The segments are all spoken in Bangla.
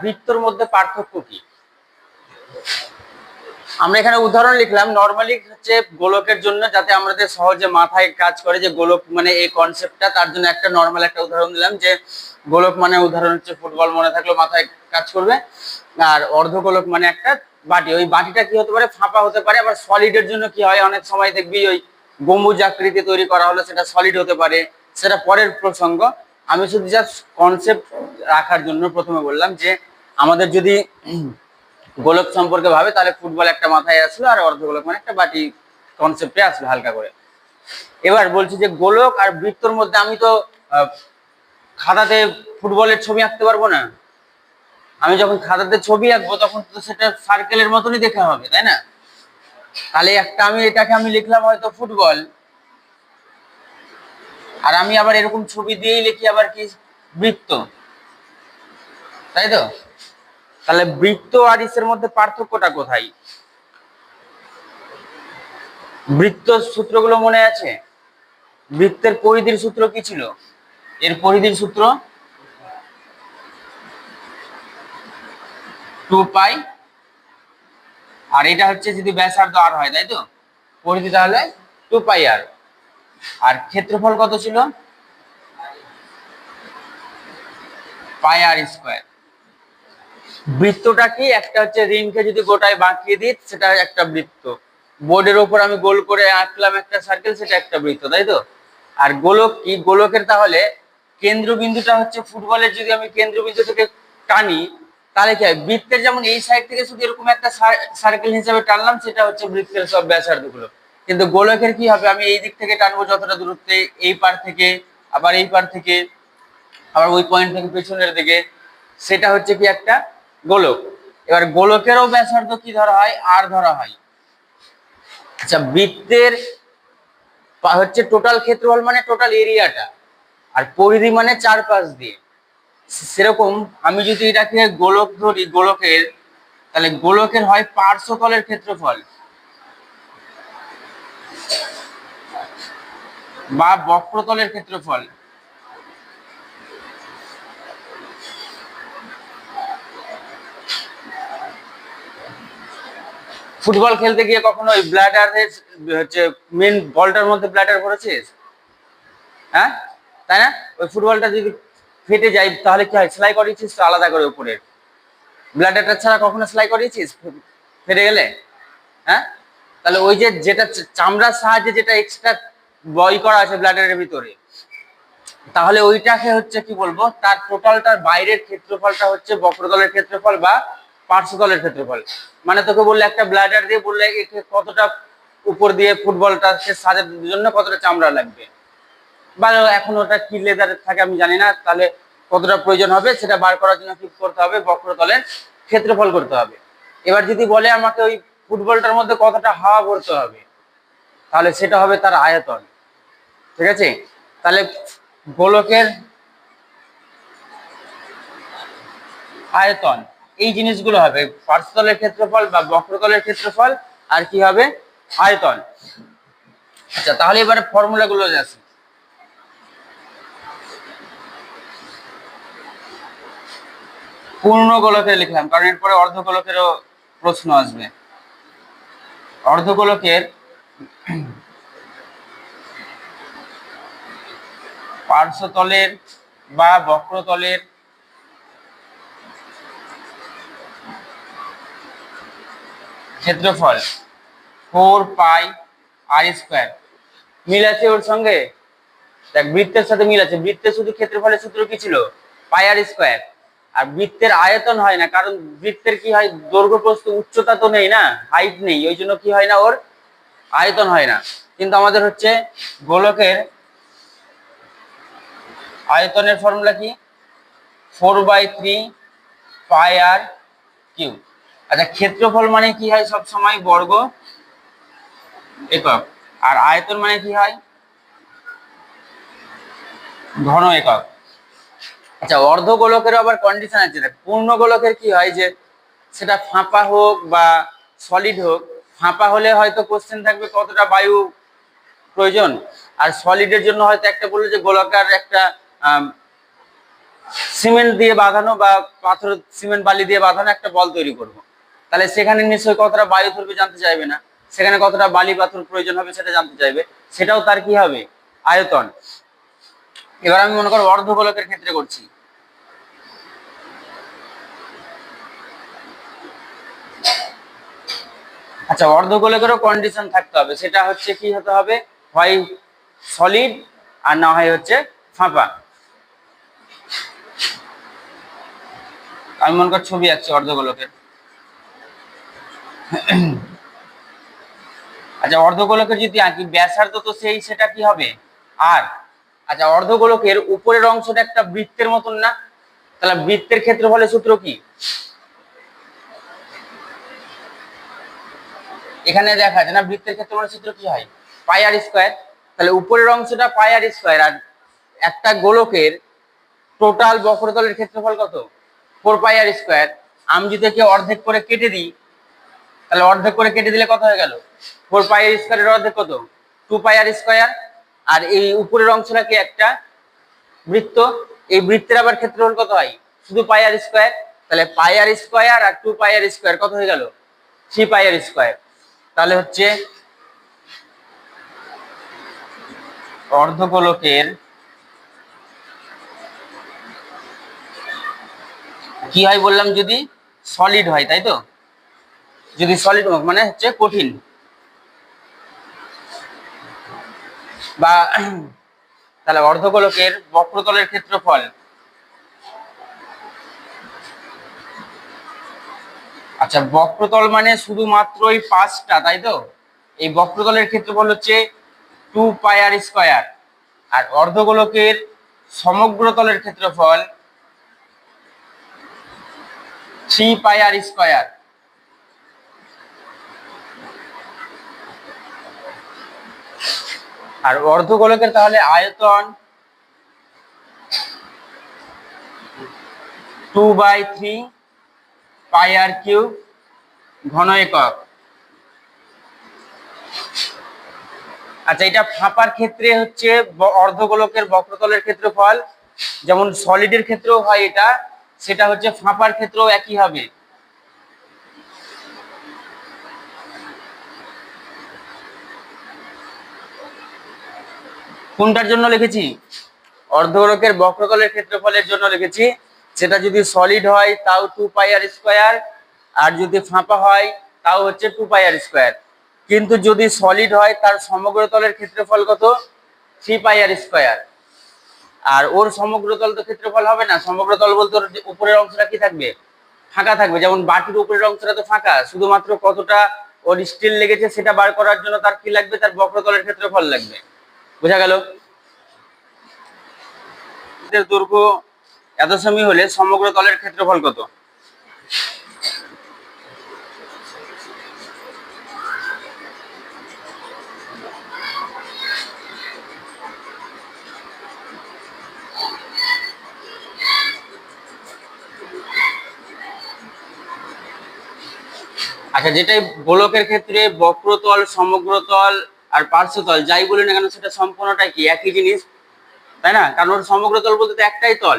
বৃত্তর মধ্যে পার্থক্য কি? আমরা এখানে উদাহরণ লিখলাম নরমালি হচ্ছে গোলকের জন্য, যাতে আমাদের সহজে মাথায় কাজ করে যে গোলক মানে এই কনসেপ্টটা, তার জন্য একটা নরমাল একটা উদাহরণ দিলাম যে গোলক মানে উদাহরণ হচ্ছে ফুটবল, মনে থাকলো মাথায় কাজ করবে। আর অর্ধগোলক মানে একটা বাটি, ওই বাটিটা কি হতে পারে, ফাঁপা হতে পারে। আবার সলিডের জন্য কি হয়, অনেক সময় দেখবি ওই গম্বুজ আকৃতি তৈরি করা হলো, সেটা সলিড হতে পারে, সেটা পরের প্রসঙ্গ। আমি শুধু জাস্ট কনসেপ্ট রাখার জন্য প্রথমে বললাম যে আমাদের যদি গোলক সম্পর্কে ভাবে তাহলে ফুটবল একটা মাথায় আসলো, আর অর্ধগোলক মানে একটা বাটি কনসেপ্টে আসলো হালকা করে। এবার বলছি যে গোলক আর বৃত্তর মধ্যে আমি তো খাতাতে ফুটবলের ছবি আঁকতে পারবো না। আমি যখন খাতাতে ছবি আঁকবো তখন তো সেটা সার্কেলের মতনই দেখা হবে, তাই না? তাহলে একটা এটাকে আমি লিখলাম হয়তো ফুটবল, আর আমি আবার এরকম ছবি দিয়েই লিখি আবার কি বৃত্ত, তাই তো? তাহলে বৃত্ত আর ইসের মধ্যে পার্থক্যটা কোথায়? বৃত্ত সূত্রগুলো মনে আছে? বৃত্তের পরিধির সূত্র কি ছিল? এর পরিধির সূত্র 2 পাই, আর এটা হচ্ছে যদি ব্যাসার্ধ আর হয়, তাই তো? পরিধি তাহলে 2 পাই আর। আর ক্ষেত্রফল কত ছিল? πr²। বৃত্তটা কি, একটা হচ্ছে রিংকে যদি গোটায় বাঁকিয়ে দিই সেটা একটা বৃত্ত। বোর্ডের ওপর আমি গোল করে আঁকলাম একটা সার্কেল, সেটা একটা বৃত্ত, তাই তো? আর গোলক কি, গোলকের তাহলে কেন্দ্রবিন্দুটা হচ্ছে ফুটবলের, যদি আমি কেন্দ্রবিন্দু থেকে টানি তাহলে কি হয়, বৃত্তের যেমন এই সাইড থেকে শুধু এরকম একটা সার্কেল হিসেবে টানলাম, সেটা হচ্ছে বৃত্তের সব ব্যাসার্ধ গুলো। কিন্তু গোলকের কি হবে, আমি এই দিক থেকে টানবো যতটা দূরত্বে, এই পার থেকে, আবার এই পার থেকে, আবার ওই পয়েন্ট থেকে পেছনের দিকে, সেটা হচ্ছে কি একটা গোলক। এবার গোলকেরও ব্যাসার্ধ কি ধরা হয়, আর ধরা হয়। আচ্ছা, বৃত্তের হচ্ছে টোটাল ক্ষেত্রফল মানে টোটাল এরিয়াটা, আর পরিধি মানে চারপাশ দিয়ে। সেরকম আমি যদি এটাকে গোলক ধরি, গোলকের, তাহলে গোলকের হয় পার্শ্বতলের ক্ষেত্রফল বা বক্রতলের ক্ষেত্রফল। ফুটবল খেলতে গিয়ে কখনো ওই ব্ল্যাডারের হচ্ছে মেন বলটার মধ্যে ব্ল্যাডার ভরেছিস? হ্যাঁ, তাই না? ওই ফুটবলটা যদি ফেটে যায় তাহলে কি হয়, সেলাই করেছিস তো আলাদা করে উপরে, ব্ল্যাডারটা ছাড়া কখনো সেলাই করিয়েছিস ফেটে গেলে? হ্যাঁ, তাহলে ওই যে যেটা চামড়ার সাহায্যে যেটা এক্সট্রা বই করা আছে ব্ল্যাডারের ভিতরে, তাহলে ওইটাকে হচ্ছে কি বলবো, তার টোটালটার বাইরের ক্ষেত্রফলটা হচ্ছে বক্রতলের ক্ষেত্রফল বা পার্শ্বতলের ক্ষেত্রফল। মানে তোকে বললে একটা ব্ল্যাডার দিয়ে বললে কতটা উপর দিয়ে ফুটবলটাকে সাজানোর জন্য কতটা চামড়া লাগবে, বা এখন ওটা কি লেদার থাকে আমি জানি না, তাহলে কতটা প্রয়োজন হবে সেটা বার করার জন্য কি করতে হবে, বক্রতলের ক্ষেত্রফল করতে হবে। এবার যদি বলে আমাকে ওই ফুটবলটার মধ্যে কতটা হাওয়া ভরতে হবে, তাহলে সেটা হবে তার আয়তন। ঠিক আছে? তাহলে গোলকের আয়তন, এই জিনিসগুলো হবে পার্শ্বতলের ক্ষেত্রফল বা বক্রতলের ক্ষেত্রফল, আর কি হবে, আয়তন। আচ্ছা, তাহলে এবারে ফর্মুলা গুলো আছে। পূর্ণ গোলকের লিখলাম কারণ এরপরে অর্ধগোলকেরও প্রশ্ন আসবে। অর্ধগোলকের পার্শ্বতলের বা বক্রতলের ক্ষেত্রফল 4 πr²। মিল আছে ওর সঙ্গে? দেখ, বৃত্তের সাথে মিল আছে। বৃত্তের শুধু ক্ষেত্রফলের সূত্র কি ছিল, πr²। আর বৃত্তের আয়তন হয় না, কারণ বৃত্তের কি হয়, দৈর্ঘ্য প্রস্থ উচ্চতা তো নেই না, হাইট নেই, ওই জন্য কি হয় না, ওর আয়তন হয় না। কিন্তু আমাদের হচ্ছে গোলকের আয়তনের ফর্মুলা কি, 4/3 πr²। আচ্ছা, ক্ষেত্রফল মানে কি হয়, সব সময় বর্গ একক, আর আয়তন মানে কি হয়, ঘন একক। আচ্ছা, অর্ধগোলকেরও আবার কন্ডিশন আছে। পূর্ণ গোলকের কি হয়, যে সেটা ফাঁপা হোক বা সলিড হোক, ফাঁপা হলে হয়তো কোশ্চেন থাকবে কতটা বায়ু প্রয়োজন, আর সলিডের জন্য হয়তো একটা বললো যে গোলাকার একটা সিমেন্ট দিয়ে বাঁধানো বা পাথর সিমেন্ট বালি দিয়ে বাঁধানো একটা বল তৈরি করব, তাহলে সেখানে নিশ্চয়ই কতটা বায়ু ধরবে জানতে চাইবে না, সেখানে কতটা বালি পাথর প্রয়োজন হবে সেটা জানতে চাইবে, সেটাও তার কি হবে? আয়তন। এবার আমি মনে করো অর্ধগোলকের ক্ষেত্রে করছি। আচ্ছা, অর্ধগোলকেরও কন্ডিশন থাকতে হবে, সেটা হচ্ছে কি হতে হবে, হয় সলিড আর না হয় হচ্ছে ফাঁপা। আমি মনে কর ছবি আঁকছি অর্ধগোলকের। আচ্ছা, অর্ধগোলকের যদি আঁকি, ব্যাসার্ধ তো সেই, সেটা কি হবে আর। আচ্ছা, অর্ধগোলকের উপরের অংশটা একটা বৃত্তের মতন না, তাহলে বৃত্তের ক্ষেত্রফলের সূত্র কি? এখানে দেখা যায় না বৃত্তের ক্ষেত্রফলের সূত্র কি হয়? পাই আর স্কয়ার। তাহলে উপরের অংশটা পাই আর স্কয়ার, আর একটা গোলকের টোটাল বক্রতলের ক্ষেত্রফল কত? 4 পাই আর স্কয়ার। আমি যদি একে অর্ধেক করে কেটে দিই, তাহলে অর্ধেক করে কেটে দিলে কত হয়ে গেল? 4 পাই আর স্কয়ারের অর্ধেক কত? 2 পাই আর স্কয়ার। আর এই উপরের অংশটা কি? একটা বৃত্ত। এই বৃত্তের আবার ক্ষেত্রফল কত হয়? শুধু পাই আর স্কয়ার। তাহলে পাই আর স্কয়ার আর 2 পাই আর স্কয়ার কত হয়ে গেল? 3 পাই আর স্কয়ার। তাহলে হচ্ছে অর্ধগোলকের কি হয় বললাম, যদি সলিড হয়, তাই তো? যদি সলিড মানে হচ্ছে কঠিন বা তাহলে অর্ধগোলকের বক্রতলের ক্ষেত্রফল, আচ্ছা বক্রতল মানে শুধুমাত্র এই 5টা, তাই তো? এই বক্রতলের ক্ষেত্রফল হচ্ছে 2 পাই আর স্কয়ার। আর অর্ধগোলকের সমগ্র তলের ক্ষেত্রফল 3 পাই আর স্কয়ার। আর অর্ধগোলকের তাহলে আয়তন 2/3 পাই আর কিউব ঘন একক। আচ্ছা, এটা ফাঁপার ক্ষেত্রে হচ্ছে অর্ধগোলকের বক্রতলের ক্ষেত্রফল, যেমন সলিডের ক্ষেত্রেও হয় এটা, সেটা হচ্ছে ফাঁপার ক্ষেত্রেও একই হবে। কোনটার জন্য লিখেছি? অর্ধগোলকের বক্রতলের ক্ষেত্রফলের জন্য লিখেছি। সেটা যদি সলিড হয় তাও 2 পাই আর স্কয়ার, আর যদি ফাঁপা হয় তাও হচ্ছে 2 পাই আর স্কয়ার। কিন্তু যদি সলিড হয় তার সমগ্র তলের ক্ষেত্রফল কত? 3 পাই আর স্কয়ার। আর ওর সমগ্র তল তো ক্ষেত্রফল হবে না, সমগ্র তল বলতে ওর উপরের অংশটা কি থাকবে? ফাঁকা থাকবে। যেমন বাটির উপরের অংশটা তো ফাঁকা, শুধুমাত্র কতটা ওর স্টিল লেগেছে সেটা বার করার জন্য তার কি লাগবে? তার বক্রতলের ক্ষেত্রফল লাগবে। বোঝা গেল? দৈর্ঘ্য এত সেমি হলে সমগ্র তলের ক্ষেত্রফল কত? আচ্ছা, যেটাই গোলকের ক্ষেত্রে বক্রতল, সমগ্রতল আর পার্শ্বতল যাই বলি না কেন, সেটা সম্পূর্ণটাই কি একই জিনিস, তাই না? কারণ ওর সমগ্রতল বলতে তো একটাই তল,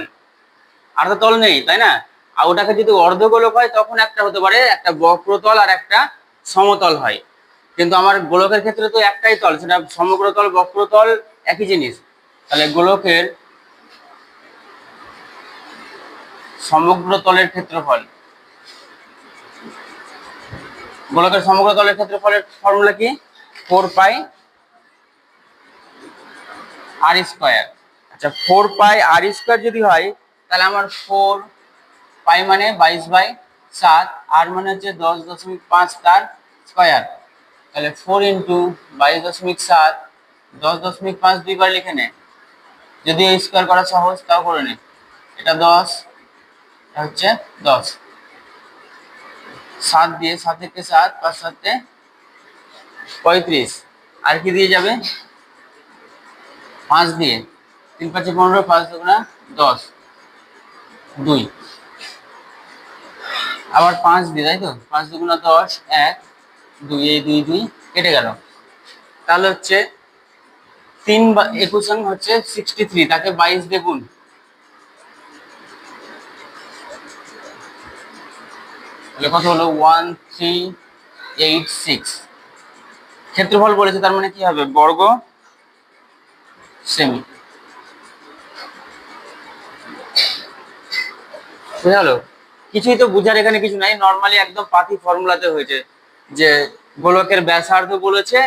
আর তো তল নেই, তাই না? আর ওটাকে যদি অর্ধগোলক হয় তখন একটা হতে পারে, একটা বক্রতল আর একটা সমতল হয়। কিন্তু আমার গোলকের ক্ষেত্রে তো একটাই তল, সেটা সমগ্রতল বক্রতল একই জিনিস। তাহলে গোলকের সমগ্র তলের ক্ষেত্রফল, গোলকের সমগ্র তলের ক্ষেত্রফলের ফর্মুলা কি? 4 পাই আর স্কয়ার। আচ্ছা, 4 পাই আর স্কয়ার যদি হয়, তাহলে আমার 4 পাই মানে 22/7, আর মানে হচ্ছে 10.5 তার স্কয়ার। তাহলে 4 ইন্টু 22.7, 10.5 দুইবার লিখে নে, যদি স্কয়ার করা সহজ তাও করে নে। এটা 10, এটা হচ্ছে 10, 7 দিয়ে 7 থেকে 7, 5 7 35, আর কি দিয়ে যাবে? 5 দিয়ে, 3 5 15, 5 2 10, 2, আবার 5 দিয়ে, তাই তো? 5 2 10, 1 2, এই 2 2 কেটে গেল। তাহলে হচ্ছে 3 21 হচ্ছে 63, তাকে 22 দিয়ে গুণ। তাহলে কত হলো 1386। ক্ষেত্রফল বলেছে, তার মানে কি হবে বর্গ সেমি। বুঝা গেল? কিছুই তো বুঝার এখানে কিছু নাই, নর্মালি একদম পাতি ফর্মুলাতে হয়েছে যে গোলকের ব্যাসার্ধ বলেছে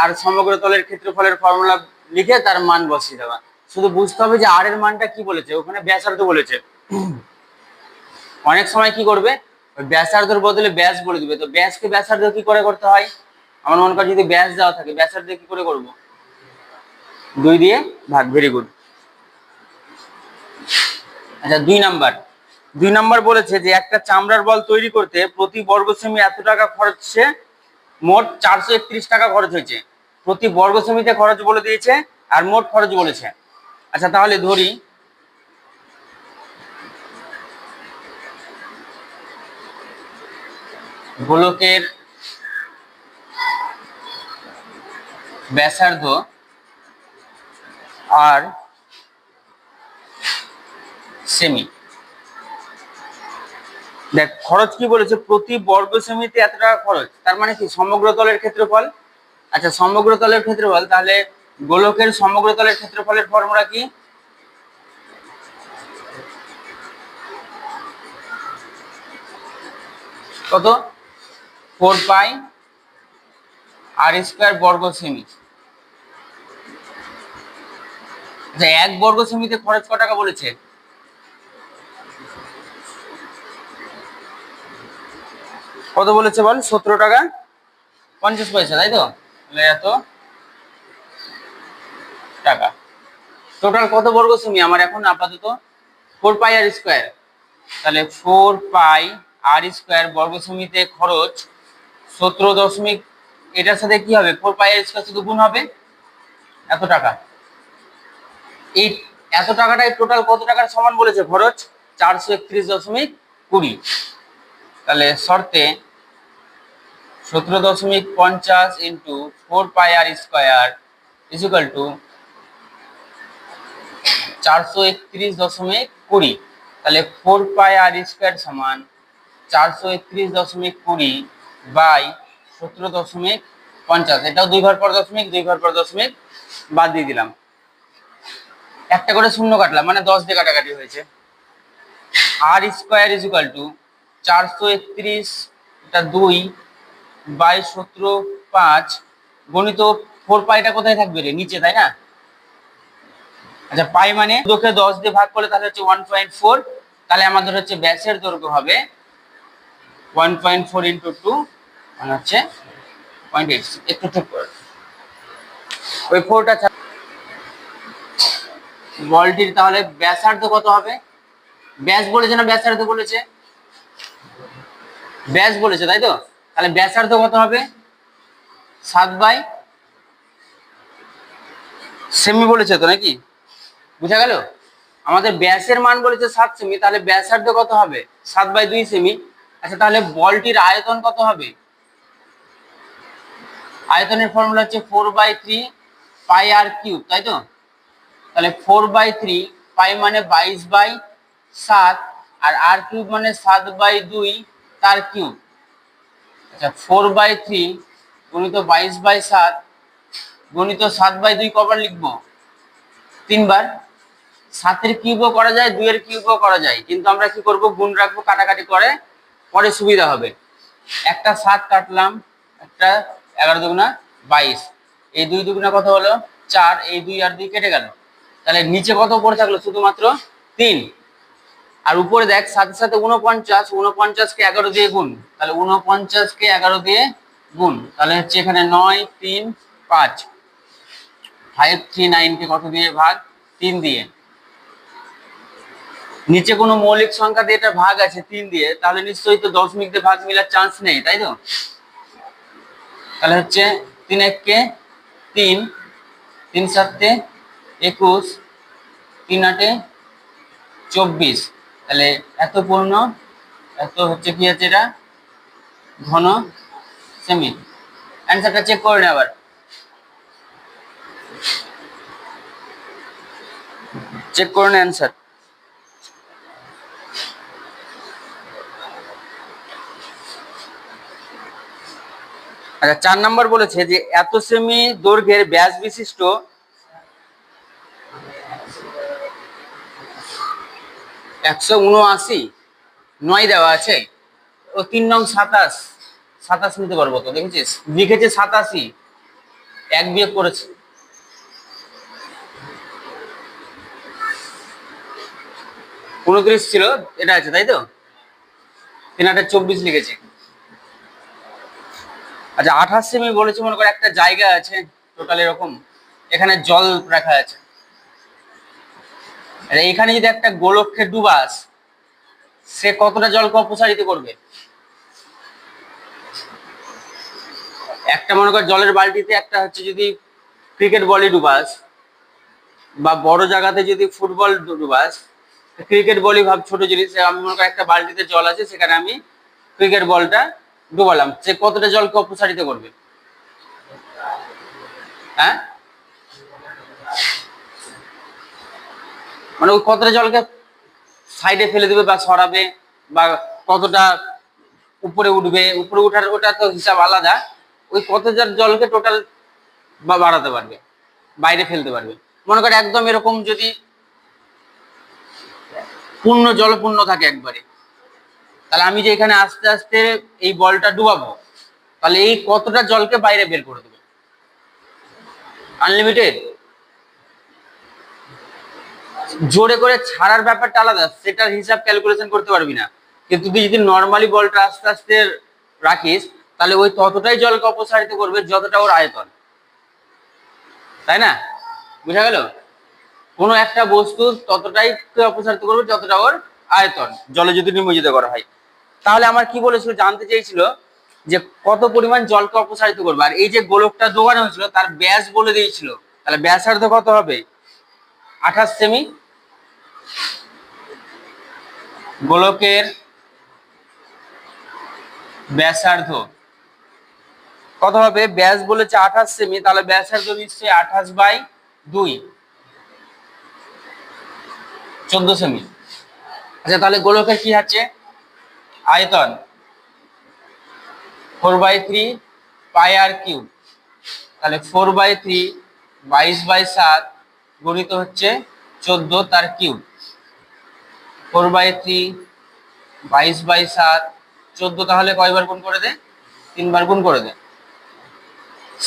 আর সমগ্র তলের ক্ষেত্রফলের ফর্মুলা লিখে তার মান বসিয়ে দেওয়া। শুধু বুঝতে হবে যে আর এর মানটা কি বলেছে, ওখানে ব্যাসার্ধ বলেছে। অনেক সময় কি করবে, ওই ব্যাসার্ধের বদলে ব্যাস বলে দিবে। তো ব্যাসকে ব্যাসার্ধ কি করে করতে হয়, আমার মনে কর যদি ব্যাস দেওয়া থাকে, ব্যাসার্ধ কি করে করব, 2 দিয়ে ভাগ। Very good. আচ্ছা 2 নাম্বার বলেছে যে একটা চামড়ার বল তৈরি করতে প্রতি বর্গ সেমি এত টাকা খরচে, মোট 431 টাকা খরচ হয়েছে। প্রতি বর্গ সেমিতে খরচ বলে দিয়েছে আর মোট খরচ বলেছে। আচ্ছা তাহলে ধরি গোলকের ব্যাসার্ধ আর সেমি, দেখ খরচ কি বলেছে, প্রতি বর্গ সেমিতে এত টাকা খরচ, তার মানে কি সমগ্র তলের ক্ষেত্রফল। আচ্ছা সমগ্র তলের ক্ষেত্রফল, তাহলে গোলকের সমগ্র তলের ক্ষেত্রফলের ফর্মুলা কি, কত, 4 পাই আর স্কয়ার বর্গ সেমি। আচ্ছা 1 বর্গ সেমিতে খরচ ক টাকা বলেছে, কত বলেছে বল, 17 টাকা 50 পয়সা, তাই তো? তাহলে এত টাকা। টোটাল কত বর্গ সেমি আমার এখন আপাতত, 4 পাই আর স্কয়ার। তাহলে 4 পাই আর স্কয়ার বর্গ সেমিতে খরচ 17 দশমিক, এটার সাথে কি হবে, 4 পাই আর স্কয়ার শুধু গুণ হবে, এত টাকা। এই এত টাকাটাই টোটাল কত টাকার সমান বলেছে খরচ, 431.20। তাহলে শর্তে 17.50 ইন্টু 4 পাই আর স্কয়ার ইকুয়াল টু 431.20। তাহলে 4 পাই আর স্কয়ার সমান 431.20 বাই 17.50। এটাও 2 ঘর পর দশমিক, 2 ঘর পর দশমিক বাদ দিয়ে দিলাম, একটা করে শূন্য কাটলাম, মানে 10 দিয়ে কাটাকাটি হয়েছে। আর স্কয়ার ইকুয়াল টু 431.2 বাই 17.5 গণিত 4 পাইটা কোথায় থাকবে রে, নিচে, তাই না? আচ্ছা পাই মানে দুটোকে 10 দিয়ে ভাগ করলে তাহলে হচ্ছে 1.4। তাহলে আমাদের হচ্ছে ব্যাসের দৈর্ঘ্য হবে 1.4 ইন্টু 2 মানে হচ্ছে 0.8। একটু ঠিক করে ওই 4টা বলটির তাহলে ব্যাসার্ধ কত হবে, ব্যাস বলেছে না ব্যাসার্ধ বলেছে, ব্যাস বলেছে তাই তো? তাহলে ব্যাসার্ধ কত হবে, 7 বাই সেমি বলেছে তো নাকি, বুঝা গেল? আমাদের ব্যাসের মান বলেছে 7 সেমি, তাহলে ব্যাসার্ধ কত হবে, 7/2 সেমি। আচ্ছা তাহলে বলটির আয়তন কত হবে, আয়তনের ফর্মুলা হচ্ছে 4/3 পাই আর কিউব, তাই তো? তাহলে 4/3 পাই মানে 22/7 আর আর কিউব মানে 7/2 তার কিউব। আচ্ছা 4/3 গুণিত 22/7 গুণিত 7/2 কবার লিখবো, 3বার। 7-এর কিউবও করা যায়, 2-এর কিউবও করা যায়, কিন্তু আমরা কি করব, গুণ রাখবো, কাটাকাটি করে পরে সুবিধা হবে। একটা 7 কাটলাম, একটা 11 দুগুণা 22, এই 2 দুগুণা কত হলো 4, এই 2 আর 2 কেটে গেল। তাহলে নিচে কত পড়ে থাকলো, শুধুমাত্র 3। আর উপরে দেখ সাথে সাথে 49, 49কে 11 দিয়ে গুণ, তাহলে 49কে 11 দিয়ে গুণ, তাহলে হচ্ছে এখানে 9, 3, 5, 539 কে কত দিয়ে ভাগ, 3 দিয়ে। নিচে কোনো মৌলিক সংখ্যা দিয়ে এটা ভাগ আছে 3 দিয়ে, তাহলে নিশ্চয়ই তো দশমিক দিয়ে ভাগ মিলার চান্স নেই, তাই তো? তাহলে হচ্ছে 3 1 3, 3 7 21, 3 8 24। তাহলে এত পূর্ণ, এত হচ্ছে কি আছে, এটা ঘন সেমি। অ্যান্সারটা চেক করে নেই, আবার চেক করে নেই অ্যান্সার। আচ্ছা 4 নম্বর বলেছে যে এত সেমি দৈর্ঘ্যের ব্যাস বিশিষ্ট 179 নয় দেওয়া আছে। ও 3 নং 27, 27 নিতে পারবো তো, দেখেছিস লিখেছে 87, এক বিয়োগ করেছে। উনত্রিশ ছিল, এটা আছে তাই তো, 3/24 লিখেছে। আচ্ছা 28 সেমি বলেছে, মনে করে একটা জায়গা আছে টোটাল এরকম, এখানে জল রাখা আছে। এইখানে যদি একটা গোলককে ডুবাস, সে কতটা জলকে অপসারিত করবে? একটা মনে কর জলের বালতিতে একটা হচ্ছে যদি ক্রিকেট বলই ডুবাস, বা বড় জায়গাতে যদি ফুটবল ডুবাস, ক্রিকেট বলই ভাব ছোট জিনিস, আমি মনে করি একটা বালতিতে জল আছে, সেখানে আমি ক্রিকেট বলটা ডুবালাম, সে কতটা জলকে অপসারিত করবে? হ্যাঁ, মানে ওই কতটা জলকে সাইডে ফেলে দেবে বা সরাবে, বা কতটা উপরে উঠবে, উপরে উঠার ওটা তো হিসাব আলাদা। ওই কতটা জলকে টোটাল বা বাড়াতে পারবে, বাইরে ফেলতে পারবে। মনে করে একদম এরকম যদি পূর্ণ জলপূর্ণ থাকে একবারে, তাহলে আমি যে এখানে আস্তে আস্তে এই বলটা ডুবাবো, তাহলে এই কতটা জলকে বাইরে বের করে দেবে? আনলিমিটেড। জোরে করে ছাড়ার ব্যাপারটা আলাদা, সেটার হিসাব ক্যালকুলেশন করতে পারবি না। কিন্তু তুই যদি নর্মালি বলটা আস্তে আস্তে রাখিস, তাহলে ওই ততটাই জলকে অপসারিত করবে যতটা ওর আয়তন, তাই না? বুঝা গেল? কোনো একটা বস্তু ততটাই অপসারিত করবে যতটা ওর আয়তন, জলে যদি নিমজ্জিত করা হয়। তাহলে আমার কি বলেছিল, জানতে চেয়েছিল যে কত পরিমাণ জলকে অপসারিত করবে। আর এই যে গোলকটা দোকানো হয়েছিল তার ব্যাস বলে দিয়েছিল, তাহলে ব্যাসার্ধ কত হবে? 28 সেমি। গোলকের ব্যাসার্ধ কত হবে? ব্যাস বলেছে 28 সেমি, তাহলে ব্যাসার্ধ নিশ্চয়ই 28/2, 14 সেমি। আচ্ছা তাহলে গোলকের কি আছে? আয়তন 4/3 পাই আর কিউব, তাহলে 4/3 22/7 গুণিত হচ্ছে 14 তার কিউব। 4/3 22/7 14, তাহলে কয়বার গুণ করে দে? 3বার গুণ করে দে।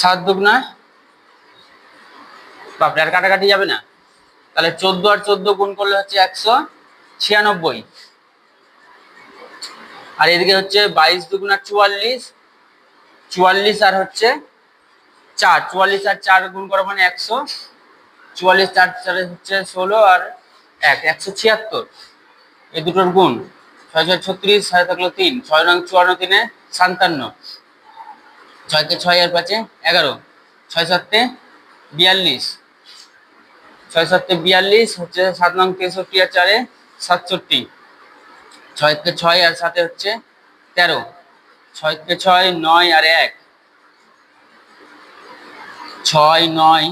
7 দুগুণা, বাপরে আর কাটাকাটি যাবে না, তাহলে 14 আর 14 গুণ করলে হচ্ছে 196, আর এদিকে হচ্ছে 22 দুগুণা 44, 44 আর হচ্ছে 4, 44 আর 4 গুণ করা মানে 100, 44 4 4 হচ্ছে 16 আর 1 176, এই দুটোর গুণ। 6 6 36, 6 থাকলো 3, 6 নং 54 3 57, 6 কে 6 আর 5 11, 6 7 42, 6 7 42 হচ্ছে 7 নং 63 আর 4 67, 6 কে 6 আর 7 হচ্ছে 13, 6 কে 6 9 আর 1 6 9,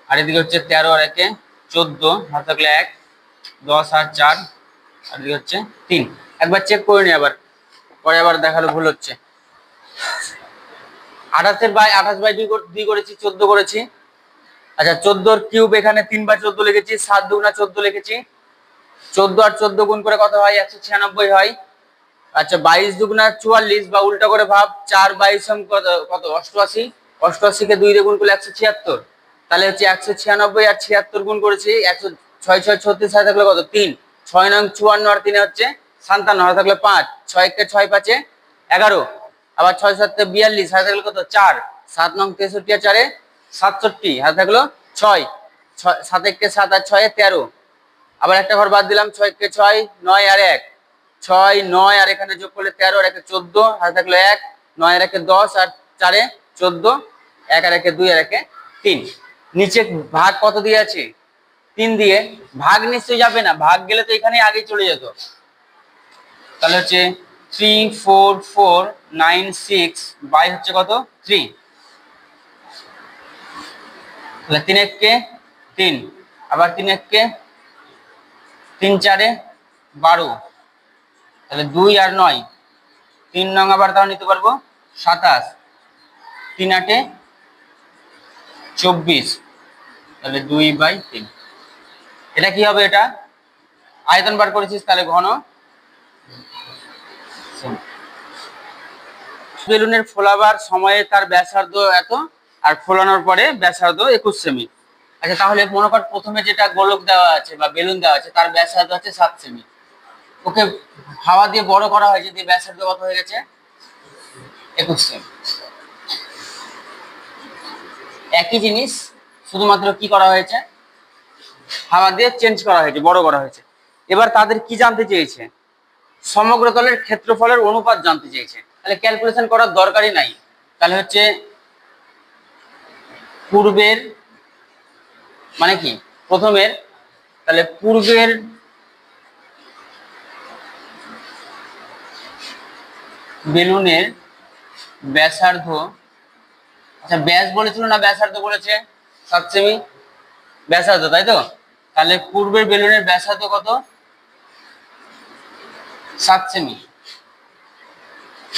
আর এদিকে হচ্ছে 13 আর 1 14, হাতে থাকলে 1 10 আর 4, আর এদিকে হচ্ছে 3। একবার চেক করে নি, আবার পরে আবার দেখালো ভুল হচ্ছে। 28/2 করেছি, 14 করেছি। আচ্ছা 14 কিউব এখানে 3/14 লিখেছি, 7 দুগুণা 14 লিখেছি, 14 আর 14 গুণ করে কত হয়? 196 হয়। আচ্ছা 22 দুগুণা 44, বা উল্টা করে ভাব, 4/22 কত? 88, 88 কে 2 দিয়ে গুণ করলে 176, তাহলে হচ্ছে 196 আর 76 গুণ করেছি, 106 6 36 হাতে থাকলে কত? 3, 6 নং 54 আর 3 হচ্ছে 57, হাতে থাকলে 5, 6 কে 6 5 11, আবার 6 7 42 হাতে থাকলে কত? 4, 7 নং 63 আর 4 67, হাতে থাকলো 6, 7 1 7 আর 6 13, আবার একটা ঘর বাদ দিলাম, 6 কে 6 9 আর 1, 6 9 আর এখানে যোগ করলে 13 আর 1 14, হাতে থাকলো 1, 9 আর 1 10 আর 4 14, 1 আর 1 2 আর 1 3। নিচে ভাগ কত দিয়ে আছে? 3 দিয়ে। ভাগ নিশ্চয়ই যাবে না, ভাগ গেলে তো এখানে আগে চলে যেত। তাহলে হচ্ছে 3 4 4 9 6 বাই হচ্ছে কত? 3, তাহলে 3 1 কে 3, আবার 3 1 কে 3 4 12, তাহলে 2 আর 9, 3 নং আবার তাও নিতে পারবো 27, 3×8 = 24, তাহলে 2/3। এটা কি হবে? এটা আয়তন বার করেছিস, তাহলে ঘন। বেলুনের ফোলাবার সময়ে তার ব্যাসার্ধ এত, আর ফোলানোর পরে ব্যাসার্ধ 21 সেমি। আচ্ছা, তাহলে মনে কর প্রথমে যেটা গোলক দেওয়া আছে বা বেলুন দেওয়া আছে তার ব্যাসার্ধ হচ্ছে 7 সেমি, ওকে হাওয়া দিয়ে বড় করা হয়েছে, দিয়ে ব্যাসার্ধ কত হয়ে গেছে? 21 সেমি। একই জিনিস, শুধুমাত্র কি করা হয়েছে? হাওয়া দিয়ে চেঞ্জ করা হয়েছে, বড় করা হয়েছে। এবার তাদের কি জানতে চেয়েছে? সমগ্র তলের ক্ষেত্রফলের অনুপাত জানতে চেয়েছে। তাহলে ক্যালকুলেশন করার দরকারই নাই। তাহলে হচ্ছে পূর্বের মানে কি প্রথমের, তাহলে পূর্বের বেলুনের ব্যাসার্ধ, আচ্ছা ব্যাস বলেছিল না ব্যাসার্ধ বলেছে? 7 সেমি ব্যাসার্ধ, তাই তো? তাহলে পূর্বের বেলুনের ব্যাসার্ধ কত? 7 সেমি।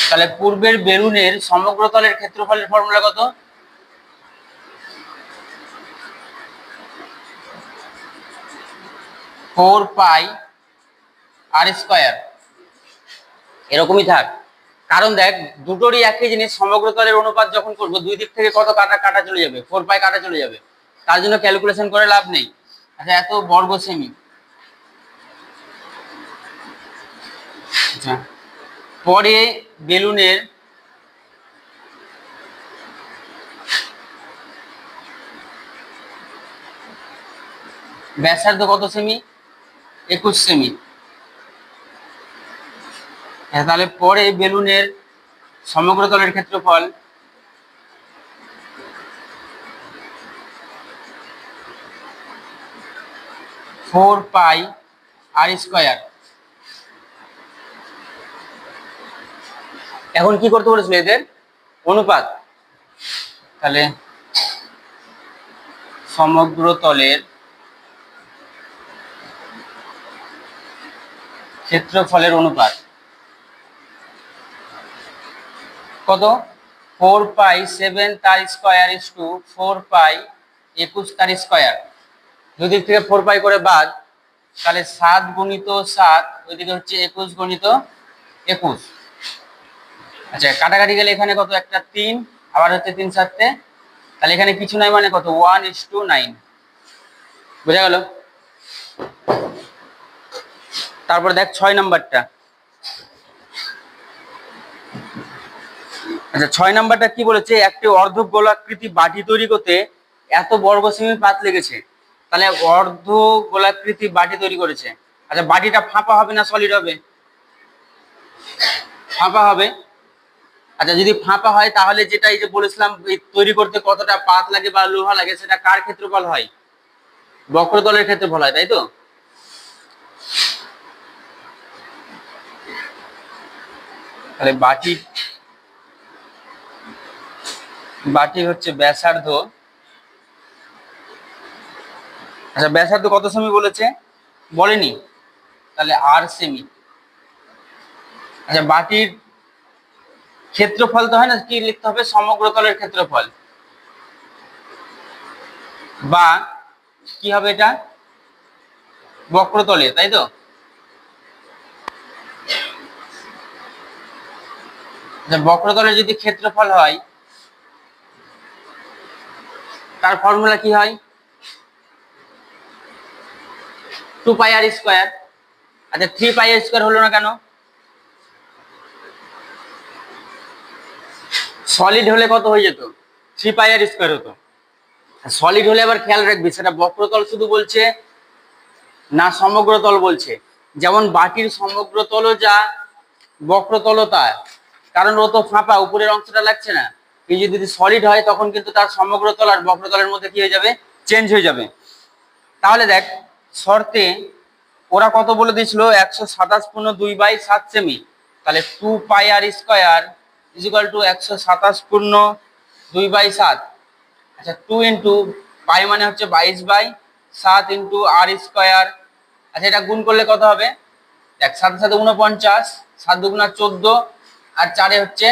তাহলে পূর্বের বেলুনের সমগ্র তলের ক্ষেত্রফলের ফর্মুলা কত? 4πr²। এরকমই থাক, কারণ দেখ দুটোরই একই জিনিস। সমগ্র তলের অনুপাত যখন করবো, দুই দিক থেকে কত কাটা কাটা চলে যাবে? 4π কাটা চলে যাবে, তার জন্য ক্যালকুলেশন করে লাভ নেই। আচ্ছা, এত বর্গ সেমি। আচ্ছা, পরে বেলুনের ব্যাসার্ধ কত সেমি? 21 সেমি। তাহলে পরে বেলুনের সমগ্র তলের ক্ষেত্রফল ফোর পাই আর স্কোয়ার। এখন কি করতে বলেছিল? এদের অনুপাত। তাহলে সমগ্র তলের ক্ষেত্রফলের অনুপাত কত? 4π7 তার স্কোয়ার ইস টু 4π21 তার স্কোয়ার। দুদিক থেকে 4π করে বাদ, তাহলে 7 × 7, ওইদিকে হচ্ছে 21 × 21। আচ্ছা, কাটাকাটি গেলে এখানে কত? একটা 3, আবার হচ্ছে 3 7, তাহলে এখানে কিছু নাই, মানে কত? 1:9। বোঝা গেল? তারপর দেখ 6 নাম্বারটা। আচ্ছা, 6 নাম্বারটা কি বলেছে? একটি অর্ধ গোলাকৃতি বাটি তৈরি করতে এত বর্গ সেমি পাত লেগেছে। তাহলে অর্ধ গোলাকৃতি বাটি তৈরি করেছে। আচ্ছা, বাটিটা ফাঁপা হবে না সলিড হবে? ফাঁপা হবে। আচ্ছা, যদি ফাঁপা হয় তাহলে যেটা এই যে বলেছিলাম তৈরি করতে কতটা পাত লাগে বা লোহা লাগে, সেটা কার ক্ষেত্রফল হয়? বক্রতলের ক্ষেত্রফল হয়, তাই তো? তাহলে বাটি হচ্ছে ব্যাসার্ধ। আচ্ছা, ব্যাসার্ধ কত সেমি বলেছে? বলেনি, তাহলে 8 সেমি। আচ্ছা, বাটির ক্ষেত্রফল তো হয় না, কি লিখতে হবে? সমগ্র তলের ক্ষেত্রফল, বা কি হবে এটা? বক্রতলে, তাই তো? আচ্ছা, বক্রতলের যদি ক্ষেত্রফল হয় তার ফর্মুলা কি হয়? 2πr²। আচ্ছা, 3πr² হলো না কেন? সলিড হলে কত হয়ে যেত? 3πr² হতো। সলিড হলে আবার খেয়াল রাখবি, সেটা বক্রতল শুধু বলছে না সমগ্র তল বলছে। যেমন বাটির সমগ্র তলও যা, বক্রতলও তা, কারণ ও তো ফাঁপা, উপরের অংশটা লাগছে না। এই যদি সলিড হয় তখন কিন্তু তার সমগ্র তল আর বক্রতলের মধ্যে কি হয়ে যাবে? চেঞ্জ হয়ে যাবে। তাহলে দেখ শর্তে ওরা কত বলে দিয়েছিল? 127.2/7 সেমি। তাহলে 2πr² = 127.2/7। আচ্ছা, 2 × পাই মানে হচ্ছে 22/7 × r²। আচ্ছা, এটা গুণ করলে কত হবে? দেখ 7 7 49, 7 2 14, আর 4 হচ্ছে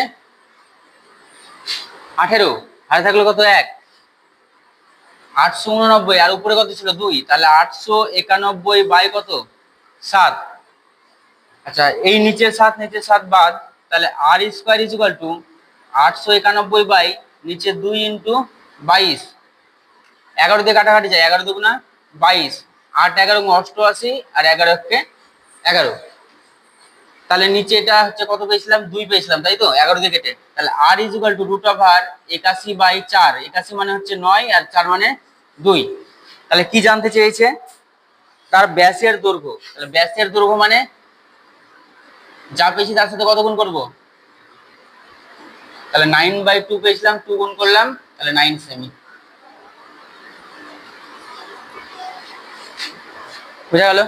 18, হাতে থাকলো কত 1, 889 আর উপরে কত ছিল 2, তাহলে 891 বাই কত 7। আচ্ছা এই নিচের 7 বাদ, তাহলে আর square is equal to 891 by নিচে 2 ইন্টু 22। 11 দিয়ে কাটাকাটি যায়, 11 দুগুণা 22, 8 11 88 আর 11 কে 11। তাহলে নিচে এটা হচ্ছে কত পেয়েছিলাম 2 পেয়েছিলাম তাই তো, 11 দিয়ে কেটে। তাহলে আর is equal to root over 81/4, 81 মানে হচ্ছে 9 আর 4 মানে 2। তাহলে কি জানতে চেয়েছে, তার ব্যাসের দৈর্ঘ্য। তাহলে ব্যাসের দৈর্ঘ্য মানে যা পেয়েছি তার সাথে কত গুণ করব, তাহলে 9/2 পেয়েছিলাম, 2 গুণ করলাম, তাহলে 9 সেমি। বুঝা গেল?